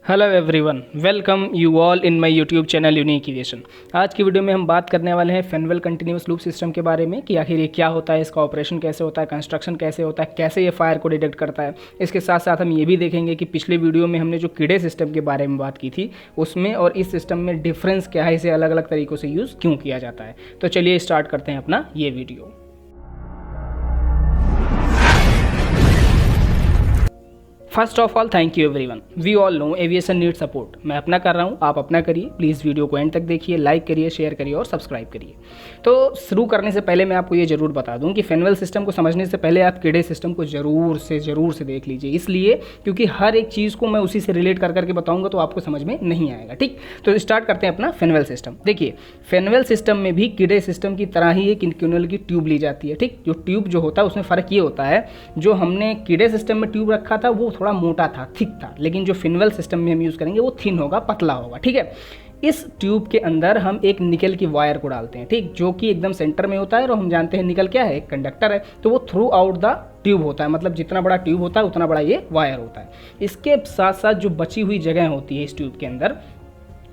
Hello everyone, welcome you all in my YouTube channel unique aviation. आज की video में हम बात करने वाले हैं फेनवेल कंटिन्यूस लूप सिस्टम के बारे में कि आखिर ये क्या होता है, इसका ऑपरेशन कैसे होता है, कंस्ट्रक्शन कैसे होता है, कैसे ये फायर को डिटेक्ट करता है। इसके साथ साथ हम ये भी देखेंगे कि पिछले वीडियो में हमने जो कीड़े सिस्टम के बारे में बात की थी उसमें और इस सिस्टम में डिफरेंस क्या है, इसे अलग अलग तरीक़ों से यूज़ क्यों किया जाता है। तो चलिए स्टार्ट करते हैं अपना ये video. First of all thank you everyone. We all know aviation need support. मैं अपना कर रहा हूँ, आप अपना करिए। प्लीज़ वीडियो को एंड तक देखिए, लाइक करिए, शेयर करिए और सब्सक्राइब करिए। तो शुरू करने से पहले मैं आपको ये ज़रूर बता दूँ कि फेनवेल सिस्टम को समझने से पहले आप कीड़े सिस्टम को ज़रूर से देख लीजिए। इसलिए क्योंकि हर एक चीज़ को मैं उसी से रिलेट कर करके बताऊँगा तो आपको समझ में नहीं आएगा। ठीक, तो स्टार्ट करते हैं अपना फेनवेल सिस्टम। देखिए, फेनवेल सिस्टम में भी कीड़े सिस्टम की तरह ही एक इंक्यूनल की ट्यूब ली जाती है। ठीक, जो ट्यूब जो होता है उसमें फ़र्क ये होता है, जो हमने कीड़े सिस्टम में ट्यूब रखा था वो थोड़ा मोटा था, थिक था, लेकिन जो फेनवेल सिस्टम में हम यूज़ करेंगे वो थिन होगा, पतला होगा। ठीक है, इस ट्यूब के अंदर हम एक निकल की वायर को डालते हैं, ठीक, जो कि एकदम सेंटर में होता है। और हम जानते हैं निकल क्या है, एक कंडक्टर है, तो वो थ्रू आउट द ट्यूब होता है, मतलब जितना बड़ा ट्यूब होता है उतना बड़ा ये वायर होता है। इसके साथ साथ जो बची हुई जगह होती है इस ट्यूब के अंदर,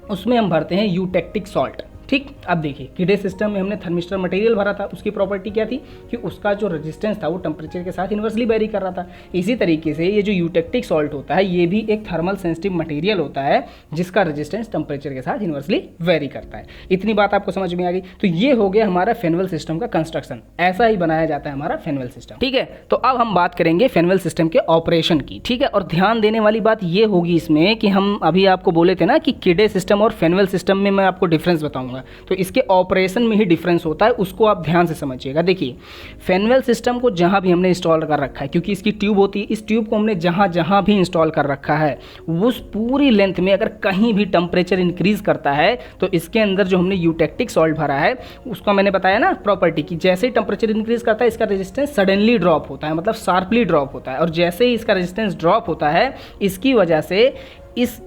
उसमें हम भरते हैं यूटेक्टिक सॉल्ट। ठीक, अब देखिए कीड़े सिस्टम में हमने थर्मिस्टर मटेरियल भरा था, उसकी प्रॉपर्टी क्या थी कि उसका जो रेजिस्टेंस था वो टेम्परेचर के साथ इन्वर्सली वेरी कर रहा था। इसी तरीके से ये जो यूटेक्टिक सॉल्ट होता है ये भी एक थर्मल सेंसिटिव मटेरियल होता है जिसका रेजिस्टेंस टेम्परेचर के साथ इन्वर्सली वेरी करता है। इतनी बात आपको समझ में आ गई। तो ये हो गया हमारा फेनवेल सिस्टम का कंस्ट्रक्शन, ऐसा ही बनाया जाता है हमारा फेनवेल सिस्टम। ठीक है, तो अब हम बात करेंगे फेनवेल सिस्टम के ऑपरेशन की। ठीक है, और ध्यान देने वाली बात ये होगी इसमें कि हम अभी आपको बोले थे ना कि कीड़े सिस्टम और फेनवेल सिस्टम में मैं आपको डिफरेंस बताऊंगा, तो इसके ऑपरेशन में ही डिफरेंस होता है, उसको आप ध्यान से समझिएगा। देखिए, फेनवेल सिस्टम को जहां भी हमने इंस्टॉल कर रखा है, क्योंकि इसकी ट्यूब होती है, इस ट्यूब को हमने जहां भी इंस्टॉल कर रखा है उस पूरी लेंथ में अगर कहीं भी टेम्परेचर इंक्रीज करता है तो इसके अंदर जो हमने यूटेक्टिक सॉल्ट भरा है उसका मैंने बताया ना प्रॉपर्टी की, जैसे ही टेम्परेचर इंक्रीज करता है इसका रेजिस्टेंस सडनली ड्रॉप होता है, मतलब शार्पली ड्रॉप होता है। और जैसे ही इसका रेजिस्टेंस ड्रॉप होता है इसकी वजह से इस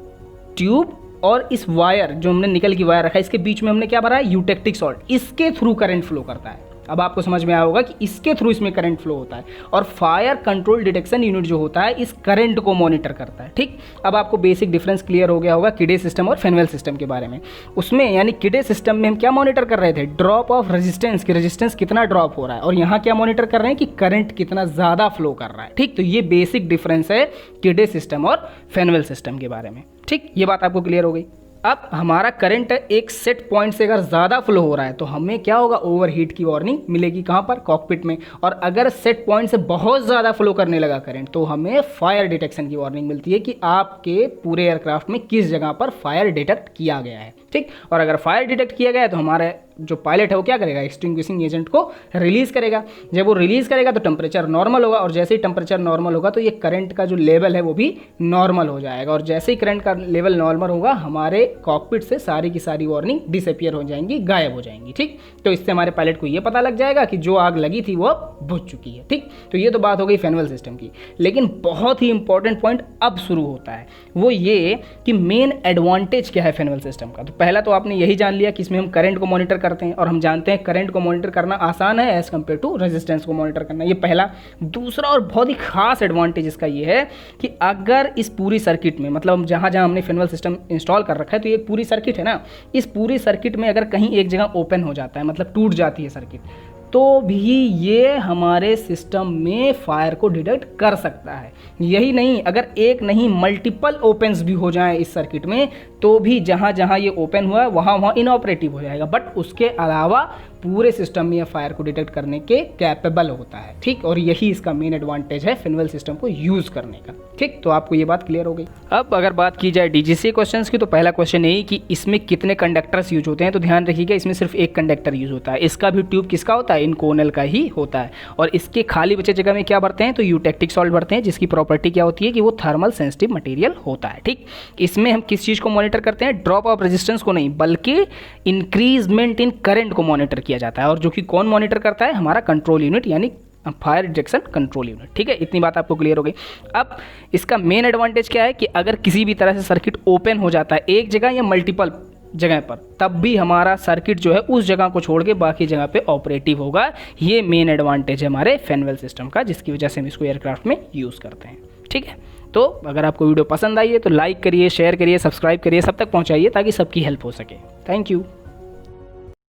ट्यूब और इस वायर जो हमने निकल की वायर रखा है इसके बीच में हमने क्या भरा है, यूटेक्टिक सॉल्ट, इसके थ्रू करंट फ्लो करता है। अब आपको समझ में आया होगा कि इसके थ्रू इसमें करंट फ्लो होता है और फायर कंट्रोल डिटेक्शन यूनिट जो होता है इस करंट को मॉनिटर करता है। ठीक, अब आपको बेसिक डिफरेंस क्लियर हो गया होगा कीड़े सिस्टम और फेनवेल सिस्टम के बारे में। उसमें यानी कीड़े सिस्टम में हम क्या मॉनिटर कर रहे थे, ड्रॉप ऑफ रेजिस्टेंस, की रेजिस्टेंस कितना ड्रॉप हो रहा है, और यहाँ क्या मॉनिटर कर रहे हैं कि करंट कितना ज़्यादा फ्लो कर रहा है। ठीक, तो ये बेसिक डिफरेंस है कीड़े सिस्टम और फेनवेल सिस्टम के बारे में। ठीक, ये बात आपको क्लियर हो गई। अब हमारा करंट एक सेट पॉइंट से अगर ज़्यादा फ्लो हो रहा है तो हमें क्या होगा, ओवरहीट की वार्निंग मिलेगी। कहाँ पर, कॉकपिट में। और अगर सेट पॉइंट से बहुत ज़्यादा फ्लो करने लगा करंट तो हमें फायर डिटेक्शन की वार्निंग मिलती है कि आपके पूरे एयरक्राफ्ट में किस जगह पर फायर डिटेक्ट किया गया है। ठीक, और अगर फायर डिटेक्ट किया गया है तो हमारे जो पायलट है वो क्या करेगा, एक्सटिंग्विशिंग एजेंट को रिलीज़ करेगा। जब वो रिलीज़ करेगा तो टेम्परेचर नॉर्मल होगा, और जैसे ही टेम्परेचर नॉर्मल होगा तो ये करंट का जो लेवल है वो भी नॉर्मल हो जाएगा। और जैसे ही करंट का लेवल नॉर्मल होगा हमारे कॉकपिट से सारी की सारी वार्निंग डिसअपियर हो जाएंगी, गायब हो जाएंगी। ठीक, तो इससे हमारे पायलट को ये पता लग जाएगा कि जो आग लगी थी वो अब बुझ चुकी है। ठीक, तो ये तो बात हो गई फेनवेल सिस्टम की। लेकिन बहुत ही इंपॉर्टेंट पॉइंट अब शुरू होता है, वो ये कि मेन एडवांटेज क्या है फेनवेल सिस्टम का। तो पहला तो आपने यही जान लिया कि इसमें हम करंट को मॉनिटर करते हैं, और हम जानते हैं करंट को मॉनिटर करना आसान है एज कम्पेयर टू रेजिस्टेंस को मॉनिटर करना, ये पहला। दूसरा और बहुत ही खास एडवांटेज इसका ये है कि अगर इस पूरी सर्किट में, मतलब जहाँ जहाँ हमने फेनवेल सिस्टम इंस्टॉल कर रखा है, तो ये पूरी सर्किट है ना, इस पूरी सर्किट में अगर कहीं एक जगह ओपन हो जाता है, मतलब टूट जाती है सर्किट, तो भी ये हमारे सिस्टम में फायर को डिटेक्ट कर सकता है। यही नहीं, अगर एक नहीं मल्टीपल ओपन्स भी हो जाएं इस सर्किट में तो भी जहाँ जहाँ ये ओपन हुआ है वहाँ इनऑपरेटिव हो जाएगा, बट उसके अलावा पूरे सिस्टम में ये फायर को डिटेक्ट करने के कैपेबल होता है। ठीक, और यही इसका मेन एडवांटेज है फेनवेल सिस्टम को यूज़ करने का। ठीक, तो आपको ये बात क्लियर हो गई। अब अगर बात की जाए डीजीसी क्वेश्चंस की, तो पहला क्वेश्चन यही कि इसमें कितने कंडक्टर्स यूज होते हैं। तो ध्यान रखिएगा इसमें सिर्फ एक कंडक्टर यूज होता है। इसका भी ट्यूब किसका होता है, इनकोनल का ही होता है। और इसके खाली बचे जगह में क्या भरते हैं, तो यूटेक्टिक सॉल्ट भरते हैं, जिसकी प्रॉपर्टी क्या होती है कि वो थर्मल सेंसिटिव मटेरियल होता है। ठीक, इसमें हम किस चीज़ को मॉनिटर करते हैं, ड्रॉप ऑफ रेजिस्टेंस को नहीं बल्कि इंक्रीजमेंट इन करंट को मॉनिटर किया जाता है। और जो कि कौन मॉनिटर करता है, हमारा कंट्रोल यूनिट यानी फायर डिटेक्शन कंट्रोल यूनिट। ठीक है, इतनी बात आपको क्लियर हो गई। अब इसका मेन एडवांटेज क्या है कि अगर किसी भी तरह से सर्किट ओपन हो जाता है एक जगह या मल्टीपल जगह पर, तब भी हमारा सर्किट जो है उस जगह को छोड़ के बाकी जगह पे ऑपरेटिव होगा। ये मेन एडवांटेज है हमारे फेनवेल सिस्टम का, जिसकी वजह से हम इसको एयरक्राफ्ट में यूज़ करते हैं। ठीक है, तो अगर आपको वीडियो पसंद आई है तो लाइक करिए, शेयर करिए, सब्सक्राइब करिए, सब तक पहुँचाइए ताकि सबकी हेल्प हो सके। Thank you.